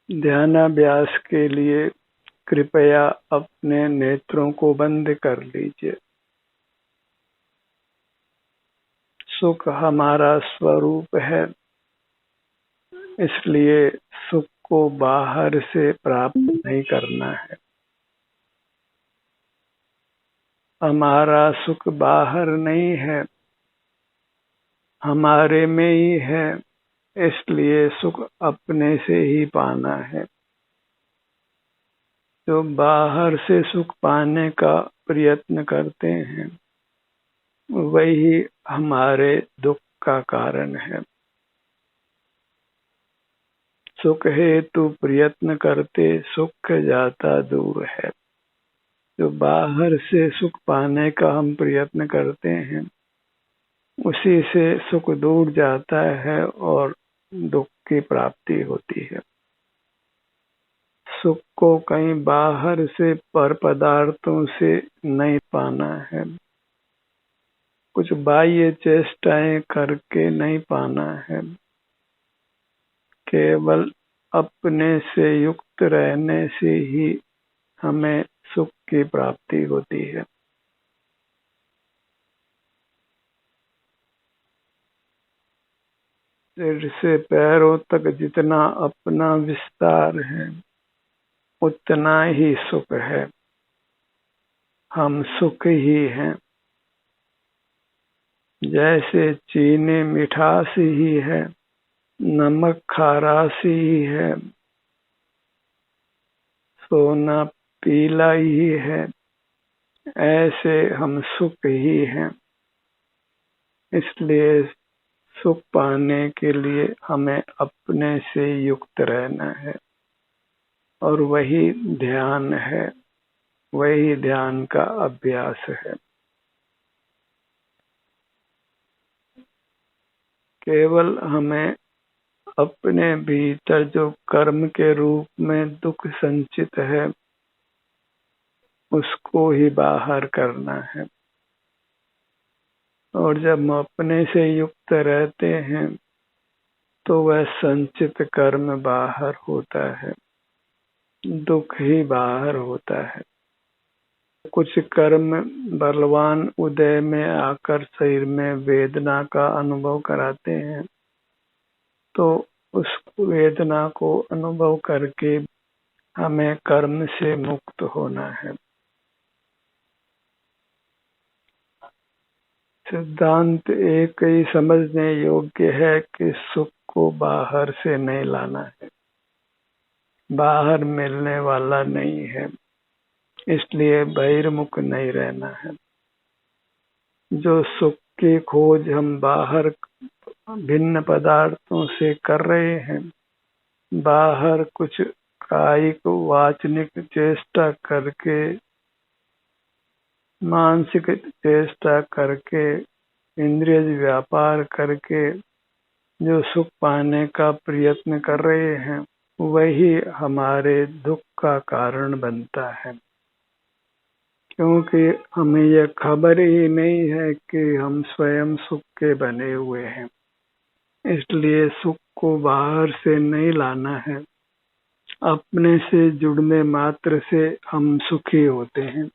ध्यानाभ्यास के लिए कृपया अपने नेत्रों को बंद कर लीजिए। सुख हमारा स्वरूप है, इसलिए सुख को बाहर से प्राप्त नहीं करना है। हमारा सुख बाहर नहीं है, हमारे में ही है, इसलिए सुख अपने से ही पाना है। जो बाहर से सुख पाने का प्रयत्न करते हैं, वही हमारे दुख का कारण है। सुख हेतु प्रयत्न करते सुख जाता दूर है। जो बाहर से सुख पाने का हम प्रयत्न करते हैं, उसी से सुख दूर जाता है और दुख की प्राप्ति होती है। सुख को कहीं बाहर से पर पदार्थों से नहीं पाना है, कुछ बाह्य चेष्टाएं करके नहीं पाना है। केवल अपने से युक्त रहने से ही हमें सुख की प्राप्ति होती है। सिर से पैरों तक जितना अपना विस्तार है, उतना ही सुख है। हम सुख ही हैं। जैसे चीनी मिठास ही है, नमक खारास ही है, सोना पीला ही है, ऐसे हम सुख ही हैं। इसलिए सुख पाने के लिए हमें अपने से युक्त रहना है, और वही ध्यान है, वही ध्यान का अभ्यास है। केवल हमें अपने भीतर जो कर्म के रूप में दुख संचित है, उसको ही बाहर करना है। और जब हम अपने से युक्त रहते हैं, तो वह संचित कर्म बाहर होता है, दुख ही बाहर होता है। कुछ कर्म बलवान उदय में आकर शरीर में वेदना का अनुभव कराते हैं, तो उस वेदना को अनुभव करके हमें कर्म से मुक्त होना है। सिद्धांत एक ही समझने योग्य है कि सुख को बाहर से नहीं लाना है, बाहर मिलने वाला नहीं है, इसलिए बहिर्मुख नहीं रहना है। जो सुख की खोज हम बाहर भिन्न पदार्थों से कर रहे हैं, बाहर कुछ कायिक वाचनिक चेष्टा करके, मानसिक चेष्टा करके, इंद्रिय व्यापार करके जो सुख पाने का प्रयत्न कर रहे हैं, वही हमारे दुख का कारण बनता है। क्योंकि हमें यह खबर ही नहीं है कि हम स्वयं सुख के बने हुए हैं। इसलिए सुख को बाहर से नहीं लाना है, अपने से जुड़ने मात्र से हम सुखी होते हैं।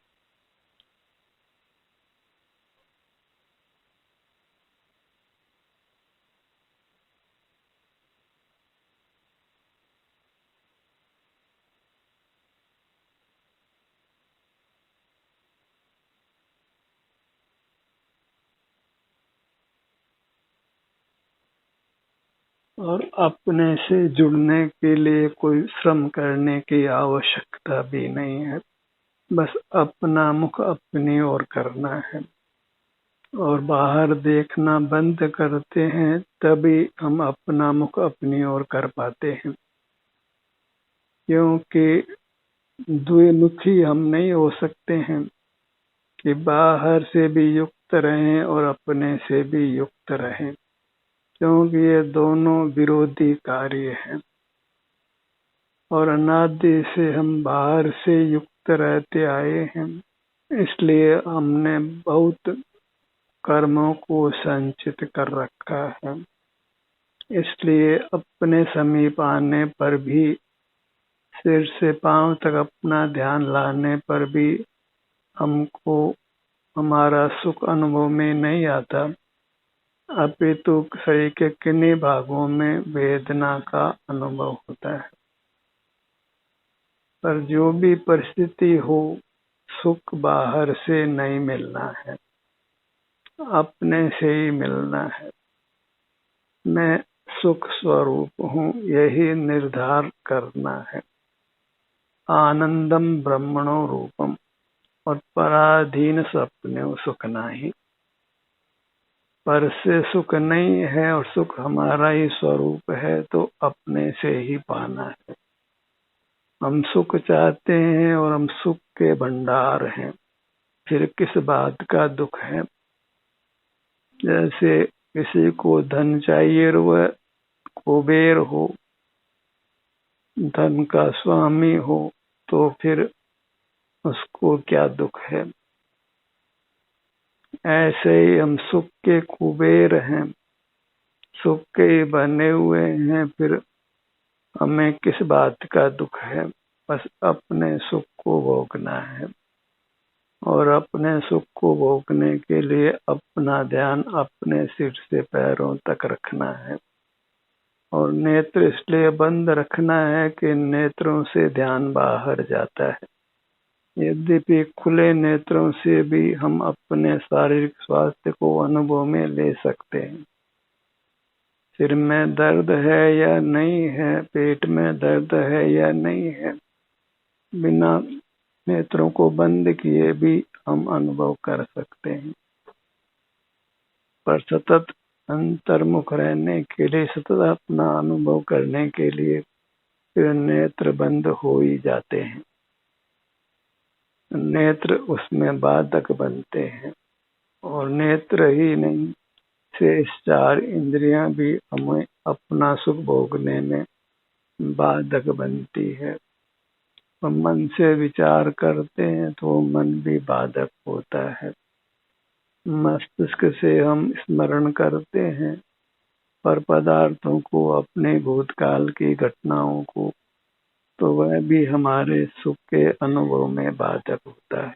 और अपने से जुड़ने के लिए कोई श्रम करने की आवश्यकता भी नहीं है। बस अपना मुख अपनी ओर करना है, और बाहर देखना बंद करते हैं, तभी हम अपना मुख अपनी ओर कर पाते हैं। क्योंकि द्विमुखी हम नहीं हो सकते हैं कि बाहर से भी युक्त रहें और अपने से भी युक्त रहें, क्योंकि ये दोनों विरोधी कार्य हैं। और अनादि से हम बाहर से युक्त रहते आए हैं, इसलिए हमने बहुत कर्मों को संचित कर रखा है। इसलिए अपने समीप आने पर भी सिर से पांव तक अपना ध्यान लाने पर भी हमको हमारा सुख अनुभव में नहीं आता, अपितु शरीर के किन्हीं भागों में वेदना का अनुभव होता है। पर जो भी परिस्थिति हो, सुख बाहर से नहीं मिलना है, अपने से ही मिलना है। मैं सुख स्वरूप हूँ, यही निर्धार करना है। आनंदम ब्रह्मणो रूपम और पराधीन सपने सुख नहीं। पर से सुख नहीं है और सुख हमारा ही स्वरूप है, तो अपने से ही पाना है। हम सुख चाहते हैं और हम सुख के भंडार हैं, फिर किस बात का दुख है। जैसे किसी को धन चाहिए और वह कुबेर हो, धन का स्वामी हो, तो फिर उसको क्या दुख है। ऐसे ही हम सुख के कुबेर हैं, सुख के बने हुए हैं, फिर हमें किस बात का दुख है। बस अपने सुख को भोगना है, और अपने सुख को भोगने के लिए अपना ध्यान अपने सिर से पैरों तक रखना है। और नेत्र इसलिए बंद रखना है कि नेत्रों से ध्यान बाहर जाता है। यद्यपि खुले नेत्रों से भी हम अपने शारीरिक स्वास्थ्य को अनुभव में ले सकते हैं। सिर में दर्द है या नहीं है, पेट में दर्द है या नहीं है, बिना नेत्रों को बंद किए भी हम अनुभव कर सकते हैं। पर सतत अंतर्मुख रहने के लिए, सतत अपना अनुभव करने के लिए फिर नेत्र बंद हो ही जाते हैं। नेत्र उसमें बाधक बनते हैं, और नेत्र ही नहीं, शेष 4 इंद्रियां भी हमें अपना सुख भोगने में बाधक बनती है। हम मन से विचार करते हैं तो मन भी बाधक होता है। मस्तिष्क से हम स्मरण करते हैं पर पदार्थों को, अपने भूतकाल की घटनाओं को, तो वह भी हमारे सुख के अनुभव में बाधक होता है।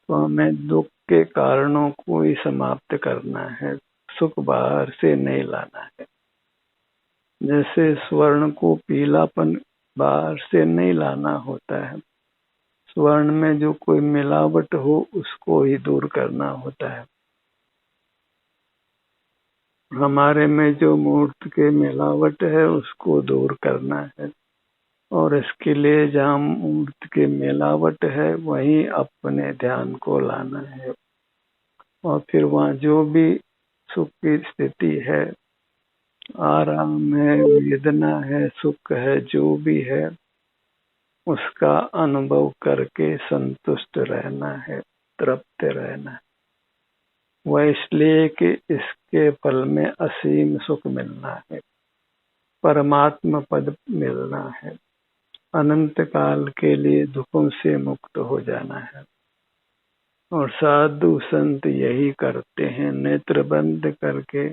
तो हमें दुख के कारणों को ही समाप्त करना है, सुख बाहर से नहीं लाना है। जैसे स्वर्ण को पीलापन बाहर से नहीं लाना होता है, स्वर्ण में जो कोई मिलावट हो उसको ही दूर करना होता है। हमारे में जो मूर्त के मिलावट है उसको दूर करना है, और इसके लिए जहाँ मूर्त की मिलावट है वहीं अपने ध्यान को लाना है। और फिर वहाँ जो भी सुख की स्थिति है, आराम है, वेदना है, सुख है, जो भी है, उसका अनुभव करके संतुष्ट रहना है, तृप्त रहना है। वह इसलिए कि इसके फल में असीम सुख मिलना है, परमात्मा पद मिलना है, अनंत काल के लिए दुखों से मुक्त हो जाना है। और साधु संत यही करते हैं, नेत्र बंद करके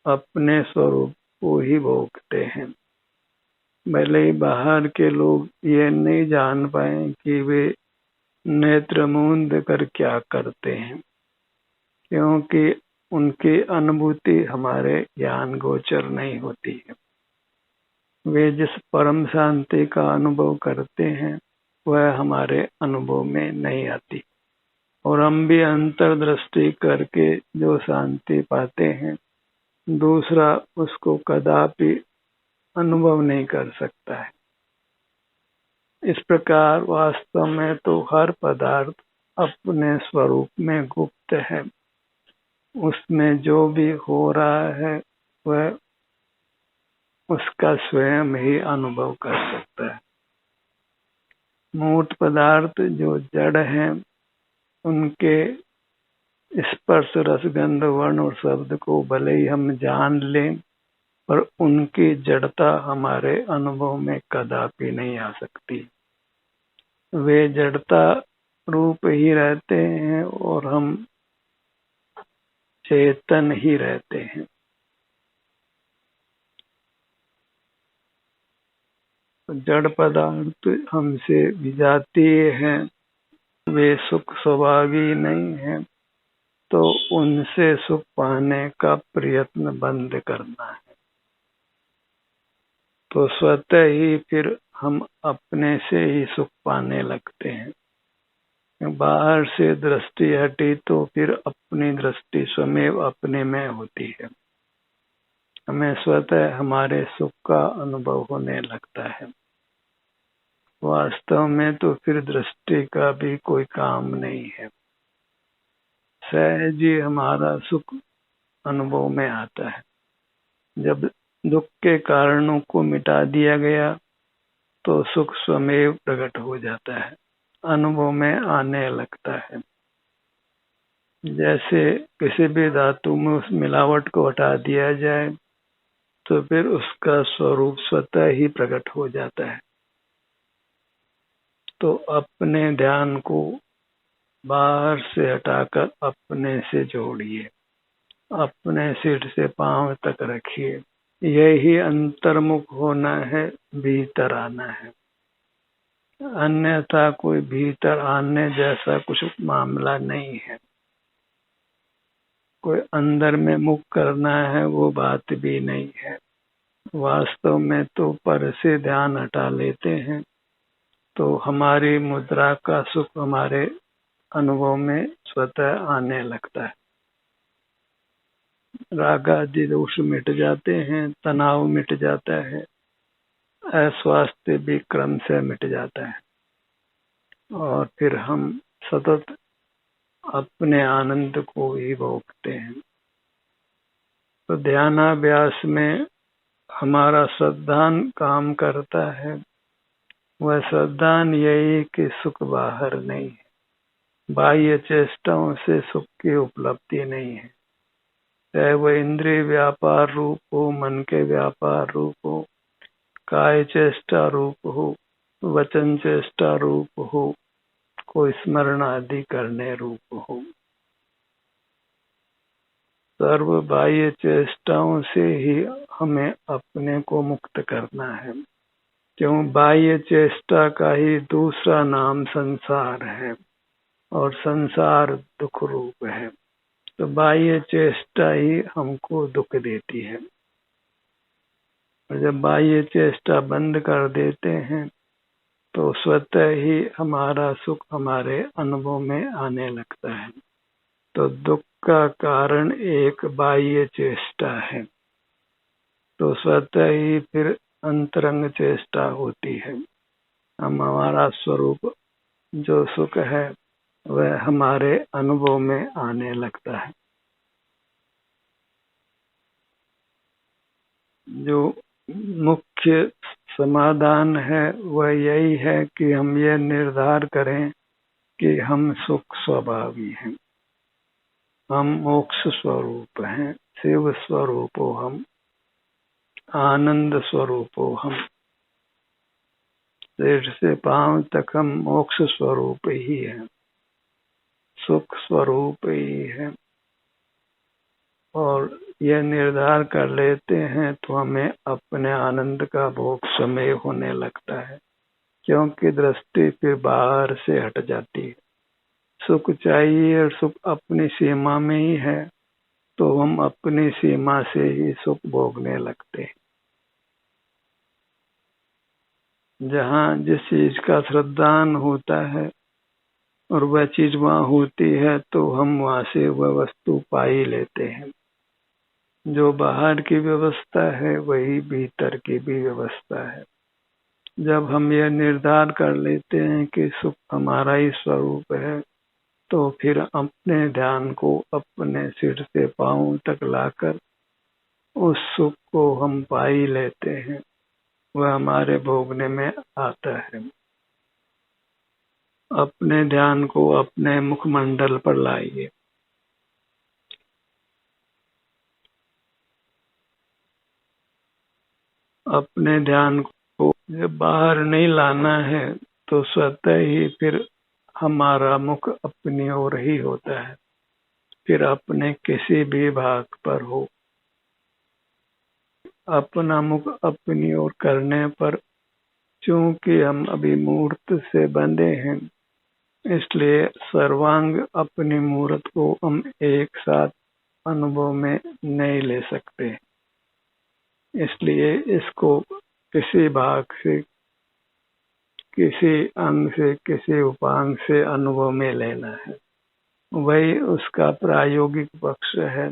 अपने स्वरूप को ही भोगते हैं। भले ही बाहर के लोग ये नहीं जान पाए कि वे नेत्र मूंद कर क्या करते हैं, क्योंकि उनकी अनुभूति हमारे ज्ञान गोचर नहीं होती है। वे जिस परम शांति का अनुभव करते हैं वह हमारे अनुभव में नहीं आती, और हम भी अंतर्दृष्टि करके जो शांति पाते हैं, दूसरा उसको कदापि अनुभव नहीं कर सकता है। इस प्रकार वास्तव में तो हर पदार्थ अपने स्वरूप में गुप्त है, उसमें जो भी हो रहा है वह उसका स्वयं ही अनुभव कर सकता है। मूर्त पदार्थ जो जड़ हैं, उनके स्पर्श, रसगंध, वर्ण और शब्द को भले ही हम जान लें, पर उनकी जड़ता हमारे अनुभव में कदापि नहीं आ सकती। वे जड़ता रूप ही रहते हैं और हम चेतन ही रहते हैं। जड़ पदार्थ हमसे विजातीय हैं, वे सुख स्वभावी नहीं है, तो उनसे सुख पाने का प्रयत्न बंद करना है। तो स्वतः ही फिर हम अपने से ही सुख पाने लगते हैं। बाहर से दृष्टि हटी तो फिर अपनी दृष्टि स्वमेव अपने में होती है। हमें स्वतः हमारे सुख का अनुभव होने लगता है। वास्तव में तो फिर दृष्टि का भी कोई काम नहीं है, सहज ही हमारा सुख अनुभव में आता है। जब दुख के कारणों को मिटा दिया गया तो सुख स्वमेव प्रकट हो जाता है, अनुभव में आने लगता है। जैसे किसी भी धातु में उस मिलावट को हटा दिया जाए तो फिर उसका स्वरूप स्वतः ही प्रकट हो जाता है। तो अपने ध्यान को बाहर से हटाकर अपने से जोड़िए, अपने सिर से पांव तक रखिए। यही अंतर्मुख होना है, भीतर आना है। अन्यथा कोई भीतर आने जैसा कुछ मामला नहीं है। कोई अंदर में मुख करना है वो बात भी नहीं है। वास्तव में तो पर से ध्यान हटा लेते हैं तो हमारी मुद्रा का सुख हमारे अनुभव में स्वतः आने लगता है। राग आदि दोष मिट जाते हैं, तनाव मिट जाता है, अस्वास्थ्य भी क्रम से मिट जाता है और फिर हम सतत अपने आनंद को ही भोगते हैं। तो ध्यानाभ्यास में हमारा श्रद्धान काम करता है। वह श्रद्धान यही कि सुख बाहर नहीं है, बाह्य चेष्टाओं से सुख की उपलब्धि नहीं है। चाहे वह इंद्रिय व्यापार रूप हो, मन के व्यापार रूप हो, काय चेष्टा रूप हो, वचन चेष्टा रूप हो, कोई स्मरण आदि करने रूप हो, सर्व बाह्य चेष्टाओं से ही हमें अपने को मुक्त करना है। क्यों? बाह्य चेष्टा का ही दूसरा नाम संसार है और संसार दुख रूप है। तो बाह्य चेष्टा ही हमको दुख देती है और जब बाह्य चेष्टा बंद कर देते हैं तो स्वतः ही हमारा सुख हमारे अनुभव में आने लगता है। तो दुख का कारण एक बाह्य चेष्टा है, तो स्वतः ही फिर अंतरंग चेष्टा होती है। हमारा स्वरूप जो सुख है वह हमारे अनुभव में आने लगता है। जो मुख्य समाधान है वह यही है कि हम यह निर्धार करें कि हम सुख स्वभावी हैं, हम मोक्ष स्वरूप हैं, शिव स्वरूप हो हम, आनंद स्वरूप हो हम, सिर से पांव तक हम मोक्ष स्वरूप ही हैं, सुख स्वरूप ही है। और यह निर्धार कर लेते हैं तो हमें अपने आनंद का भोग स्वयं होने लगता है, क्योंकि दृष्टि फिर बाहर से हट जाती है। सुख चाहिए और सुख अपनी सीमा में ही है तो हम अपनी सीमा से ही सुख भोगने लगते हैं। जहाँ जिस चीज का श्रद्धान होता है और वह चीज वहाँ होती है तो हम वहाँ से वह वस्तु पा ही लेते हैं। जो बाहर की व्यवस्था है वही भीतर की भी व्यवस्था है। जब हम यह निर्धार कर लेते हैं कि सुख हमारा ही स्वरूप है तो फिर अपने ध्यान को अपने सिर से पांव तक लाकर उस सुख को हम पा ही लेते हैं, वह हमारे भोगने में आता है। अपने ध्यान को अपने मुखमंडल पर लाइए। अपने ध्यान को जब बाहर नहीं लाना है तो स्वतः ही फिर हमारा मुख अपनी ओर ही होता है। फिर अपने किसी भी भाग पर हो, अपना मुख अपनी ओर करने पर चूंकि हम अभी मूर्त से बंधे हैं, इसलिए सर्वांग अपनी मूर्त को हम एक साथ अनुभव में नहीं ले सकते। इसलिए इसको किसी भाग से, किसी अंग से, किसी उपांग से अनुभव में लेना है। वही उसका प्रायोगिक पक्ष है,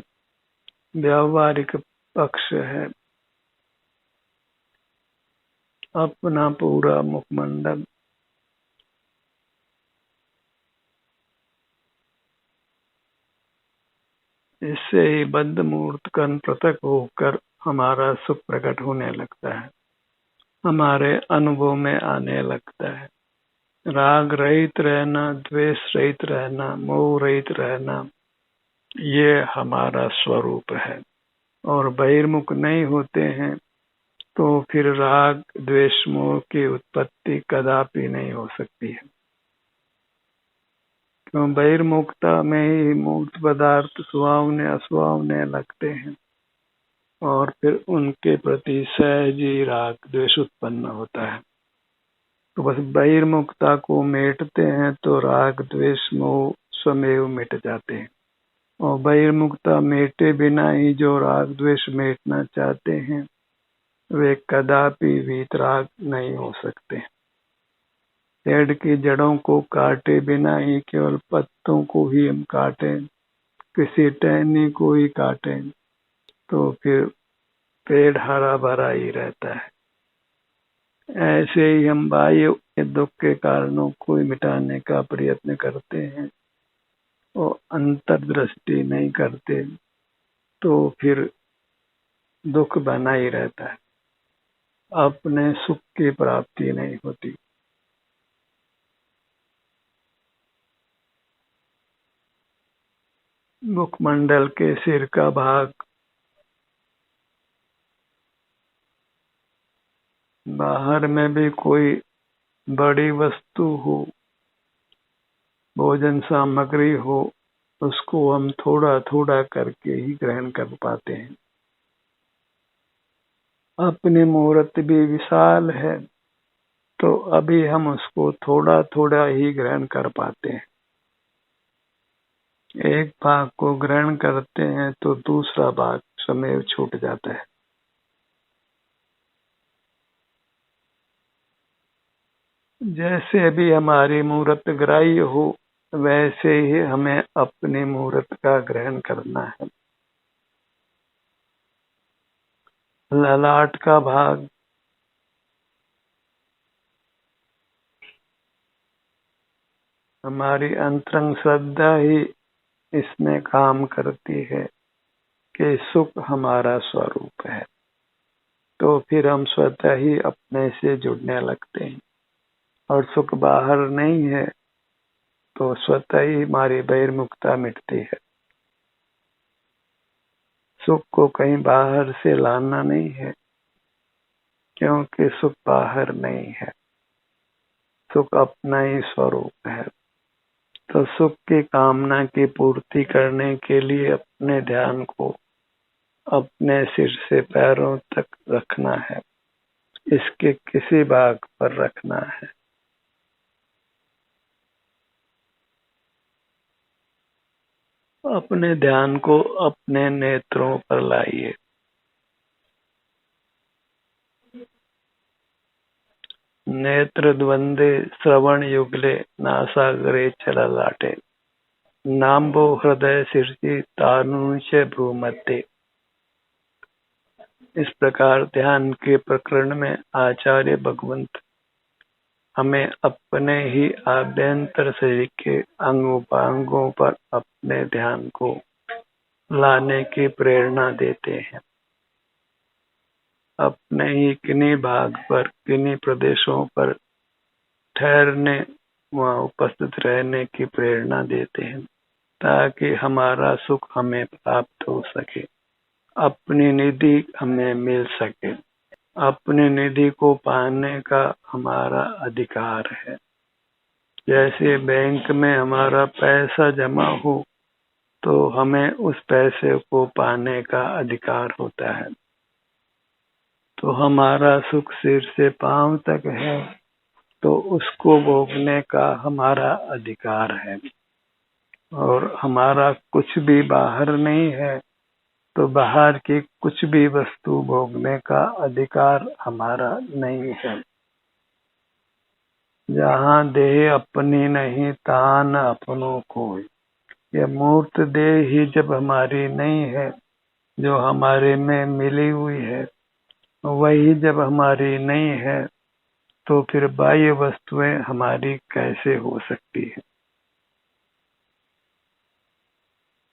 व्यावहारिक पक्ष है। अपना पूरा मुखमंडल इससे ही बद्ध मूर्त कण पृथक होकर हमारा सुख प्रकट होने लगता है, हमारे अनुभव में आने लगता है। राग रहित रहना, द्वेष रहित रहना, मोह रहित रहना, ये हमारा स्वरूप है। और बहिर्मुख नहीं होते हैं तो फिर राग द्वेष मोह की उत्पत्ति कदापि नहीं हो सकती है। क्यों? बहिर्मुखता में ही मूर्त पदार्थ सुहावने असुहावने लगते हैं और फिर उनके प्रति सहज ही राग द्वेष उत्पन्न होता है। तो बस बहिर्मुखता को मेटते हैं तो राग द्वेष मोह स्वमेव मिट जाते हैं। और बहिर्मुखता मेटे बिना ही जो राग द्वेष मेटना चाहते हैं, वे कदापि वीतराग नहीं हो सकते। पेड़ की जड़ों को काटे बिना ही केवल पत्तों को ही हम काटें, किसी टहनी को ही काटें, तो फिर पेड़ हरा भरा ही रहता है। ऐसे ही हम बाह्य दुख के कारणों को मिटाने का प्रयत्न करते हैं और अंतर्दृष्टि नहीं करते, तो फिर दुख बना ही रहता है, अपने सुख की प्राप्ति नहीं होती। मुखमंडल के सिर का भाग बाहर में भी कोई बड़ी वस्तु हो, भोजन सामग्री हो, उसको हम थोड़ा थोड़ा करके ही ग्रहण कर पाते हैं। अपनी मूर्त भी विशाल है तो अभी हम उसको थोड़ा थोड़ा ही ग्रहण कर पाते हैं। एक भाग को ग्रहण करते हैं तो दूसरा भाग स्वमेव छूट जाता है। जैसे अभी हमारी मूर्त ग्राह्य हो, वैसे ही हमें अपनी मूर्त का ग्रहण करना है। ललाट का भाग हमारी अंतरंग श्रद्धा ही इसमें काम करती है कि सुख हमारा स्वरूप है, तो फिर हम स्वतः ही अपने से जुड़ने लगते हैं। और सुख बाहर नहीं है तो स्वतः ही हमारी बहिर्मुखता मिटती है। सुख को कहीं बाहर से लाना नहीं है, क्योंकि सुख बाहर नहीं है, सुख अपना ही स्वरूप है। तो सुख की कामना की पूर्ति करने के लिए अपने ध्यान को अपने सिर से पैरों तक रखना है, इसके किसी भाग पर रखना है। अपने ध्यान को अपने नेत्रों पर लाइए। नेत्र द्वंद्वे श्रवण युगले नासागरे चललाटे, नाम्बो हृदय शीर्षि तानुष भ्रूमध्य। इस प्रकार ध्यान के प्रकरण में आचार्य भगवंत हमें अपने ही आभ्यंतर शरीर के अंग उपांगों पर अपने ध्यान को लाने की प्रेरणा देते हैं। अपने ही किन्हीं भाग पर, किन्हीं प्रदेशों पर ठहरने, वहाँ उपस्थित रहने की प्रेरणा देते हैं, ताकि हमारा सुख हमें प्राप्त हो सके, अपनी निधि हमें मिल सके। अपनी निधि को पाने का हमारा अधिकार है। जैसे बैंक में हमारा पैसा जमा हो तो हमें उस पैसे को पाने का अधिकार होता है। तो हमारा सुख सिर से पांव तक है, तो उसको भोगने का हमारा अधिकार है। और हमारा कुछ भी बाहर नहीं है, तो बाहर की कुछ भी वस्तु भोगने का अधिकार हमारा नहीं है। जहाँ देह अपनी नहीं तहाँ न अपनों कोई। यह मूर्त देह ही जब हमारी नहीं है, जो हमारे में मिली हुई है, वही जब हमारी नहीं है, तो फिर बाह्य वस्तुएं हमारी कैसे हो सकती है।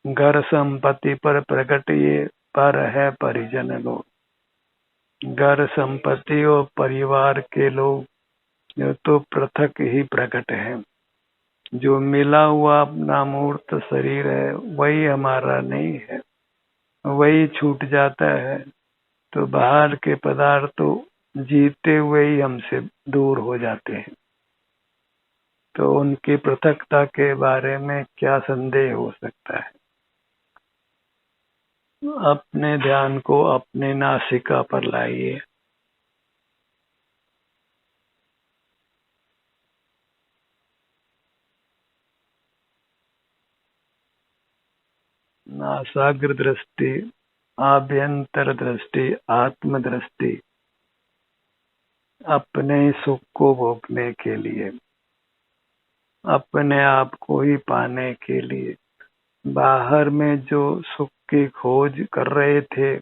घर संपत्ति पर प्रकट ये पर है परिजन लोग। घर संपत्ति और परिवार के लोग जो तो पृथक ही प्रकट है। जो मिला हुआ अपना मूर्त शरीर है, वही हमारा नहीं है, वही छूट जाता है, तो बाहर के पदार्थ तो जीते हुए ही हमसे दूर हो जाते हैं। तो उनकी पृथकता के बारे में क्या संदेह हो सकता है। अपने ध्यान को अपने नासिका पर लाइए। नासाग्र दृष्टि, आभ्यंतर दृष्टि, आत्म दृष्टि, अपने सुख को भोगने के लिए, अपने आप को ही पाने के लिए। बाहर में जो सुख की खोज कर रहे थे,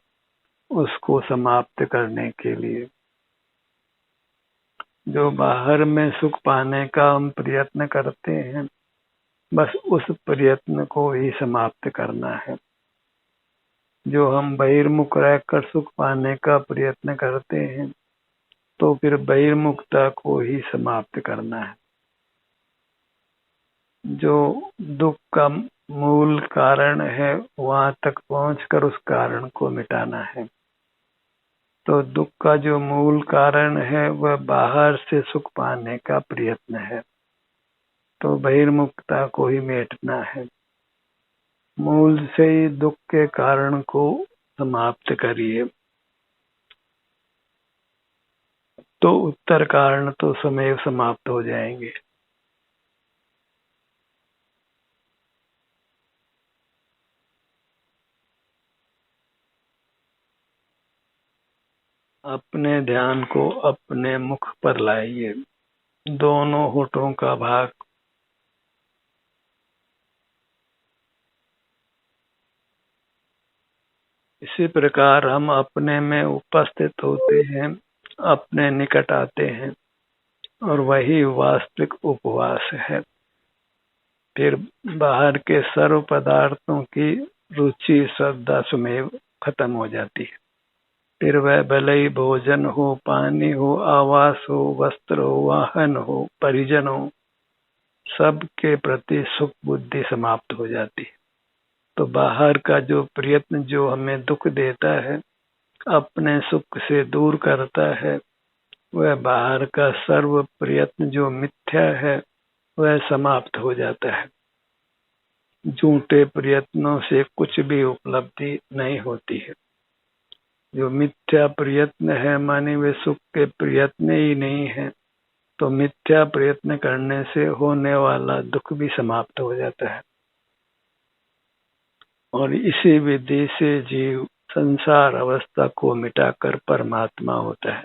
उसको समाप्त करने के लिए। जो बाहर में सुख पाने का हम प्रयत्न करते हैं, बस उस प्रयत्न को ही समाप्त करना है। जो हम बहिर्मुख रहकर सुख पाने का प्रयत्न करते हैं, तो फिर बहिर्मुखता को ही समाप्त करना है। जो दुख का मूल कारण है, वहां तक पहुंचकर उस कारण को मिटाना है। तो दुख का जो मूल कारण है, वह बाहर से सुख पाने का प्रयत्न है, तो बहिर्मुखता को ही मिटाना है। मूल से ही दुख के कारण को समाप्त करिए, तो उत्तर कारण तो स्वयं समाप्त हो जाएंगे। अपने ध्यान को अपने मुख पर लाइए, दोनों होठों का भाग। इसी प्रकार हम अपने में उपस्थित होते हैं, अपने निकट आते हैं, और वही वास्तविक उपवास है। फिर बाहर के सर्व पदार्थों की रुचि श्रद्धा सुमेव खत्म हो जाती है। फिर वह भले ही भोजन हो, पानी हो, आवास हो, वस्त्र हो, वाहन हो, परिजन हो, सब के प्रति सुख बुद्धि समाप्त हो जाती है। तो बाहर का जो प्रयत्न जो हमें दुख देता है, अपने सुख से दूर करता है, वह बाहर का सर्व प्रयत्न जो मिथ्या है, वह समाप्त हो जाता है। झूठे प्रयत्नों से कुछ भी उपलब्धि नहीं होती है। जो मिथ्या प्रयत्न है, माने वे सुख के प्रयत्न ही नहीं है, तो मिथ्या प्रयत्न करने से होने वाला दुख भी समाप्त हो जाता है। और इसी विधि से जीव संसार अवस्था को मिटाकर परमात्मा होता है,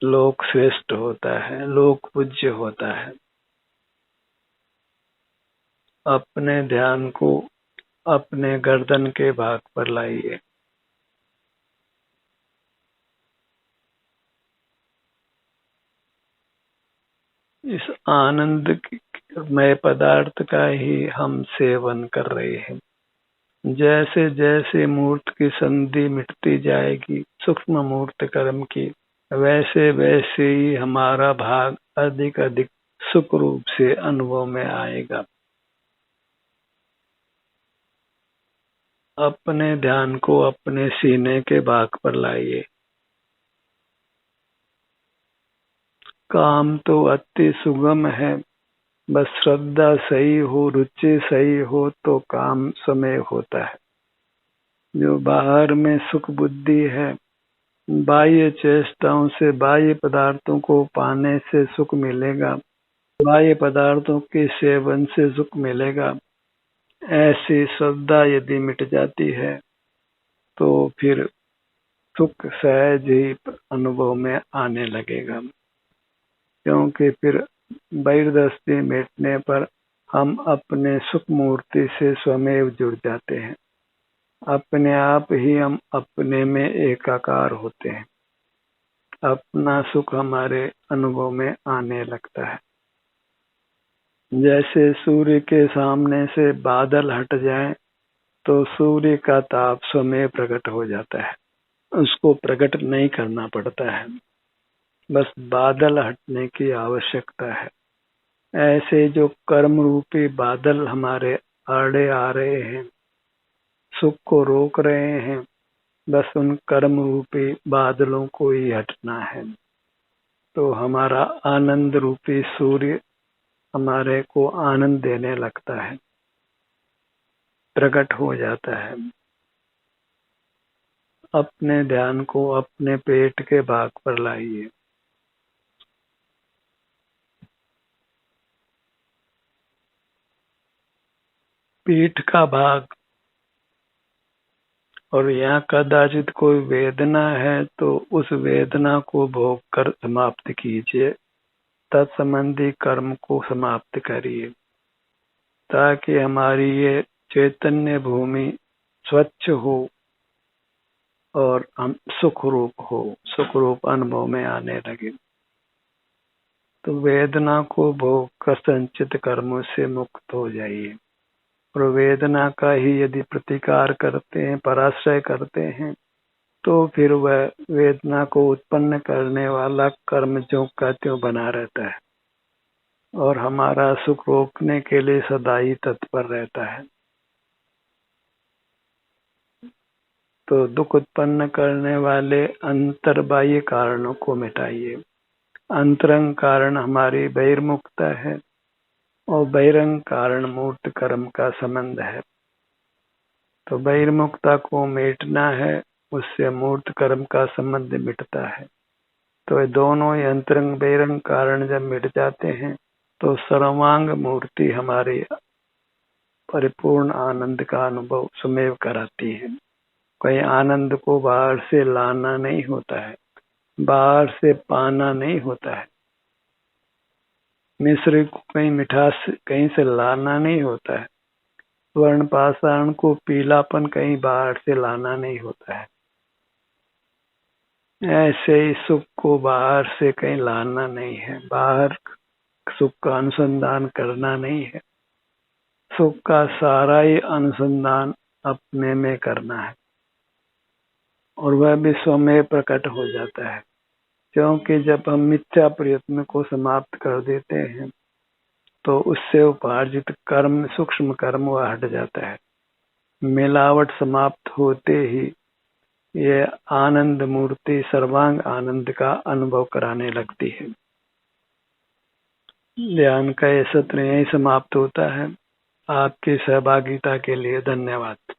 लोक श्रेष्ठ होता है, लोक पूज्य होता है। अपने ध्यान को अपने गर्दन के भाग पर लाइए। इस आनंद मय पदार्थ का ही हम सेवन कर रहे हैं। जैसे जैसे मूर्त की संधि मिटती जाएगी सूक्ष्म मूर्त कर्म की, वैसे वैसे ही हमारा भाग अधिक अधिक सुख रूप से अनुभव में आएगा। अपने ध्यान को अपने सीने के भाग पर लाइए। काम तो अति सुगम है, बस श्रद्धा सही हो, रुचि सही हो, तो काम समय होता है। जो बाहर में सुख बुद्धि है, बाह्य चेष्टाओं से, बाह्य पदार्थों को पाने से सुख मिलेगा, बाह्य पदार्थों के सेवन से सुख मिलेगा, ऐसी श्रद्धा यदि मिट जाती है तो फिर सुख सहज ही अनुभव में आने लगेगा। क्योंकि फिर बहिर्दृष्टि मिटने पर हम अपने सुख मूर्ति से स्वमेव जुड़ जाते हैं। अपने आप ही हम अपने में एकाकार होते हैं। अपना सुख हमारे अनुभव में आने लगता है। जैसे सूर्य के सामने से बादल हट जाए तो सूर्य का ताप स्वयं प्रकट हो जाता है, उसको प्रकट नहीं करना पड़ता है, बस बादल हटने की आवश्यकता है। ऐसे जो कर्म रूपी बादल हमारे आड़े आ रहे हैं, सुख को रोक रहे हैं, बस उन कर्म रूपी बादलों को ही हटना है, तो हमारा आनंद रूपी सूर्य हमारे को आनंद देने लगता है, प्रकट हो जाता है। अपने ध्यान को अपने पेट के भाग पर लाइए। पीठ का भाग, और यहाँ कदाचित कोई वेदना है तो उस वेदना को भोग कर समाप्त कीजिए, तत्संबंधी कर्म को समाप्त करिए, ताकि हमारी ये चैतन्य भूमि स्वच्छ हो और हम सुख रूप अनुभव में आने लगे। तो वेदना को भोग कर संचित कर्मों से मुक्त हो जाइए। और वेदना का ही यदि प्रतिकार करते हैं, पराश्रय करते हैं, तो फिर वह वेदना को उत्पन्न करने वाला कर्म जो का त्यों बना रहता है और हमारा सुख रोकने के लिए सदा ही तत्पर रहता है। तो दुख उत्पन्न करने वाले अंतर्बाह्य कारणों को मिटाइए। अंतरंग कारण हमारी बहिर्मुखता है और बहिरंग कारण मूर्त कर्म का संबंध है। तो बहिर्मुखता को मिटना है, उससे मूर्त कर्म का संबंध मिटता है। तो ये दोनों ही अंतरंग बहिरंग कारण जब मिट जाते हैं तो सर्वांग मूर्ति हमारी परिपूर्ण आनंद का अनुभव स्वयं कराती है। कोई आनंद को बाहर से लाना नहीं होता है, बाहर से पाना नहीं होता है। मिश्री को कहीं मिठास कहीं से लाना नहीं होता है। स्वर्ण पाषाण को पीलापन कहीं बाहर से लाना नहीं होता है। ऐसे ही सुख को बाहर से कहीं लाना नहीं है, बाहर सुख का अनुसंधान करना नहीं है। सुख का सारा ही अनुसंधान अपने में करना है और वह भी स्वयं प्रकट हो जाता है। क्योंकि जब हम मिथ्या प्रयत्न को समाप्त कर देते हैं तो उससे उपार्जित कर्म, सूक्ष्म कर्म वह हट जाता है। मिलावट समाप्त होते ही ये आनंद मूर्ति सर्वांग आनंद का अनुभव कराने लगती है। ध्यान का ये सत्र यही समाप्त होता है। आपकी सहभागिता के लिए धन्यवाद।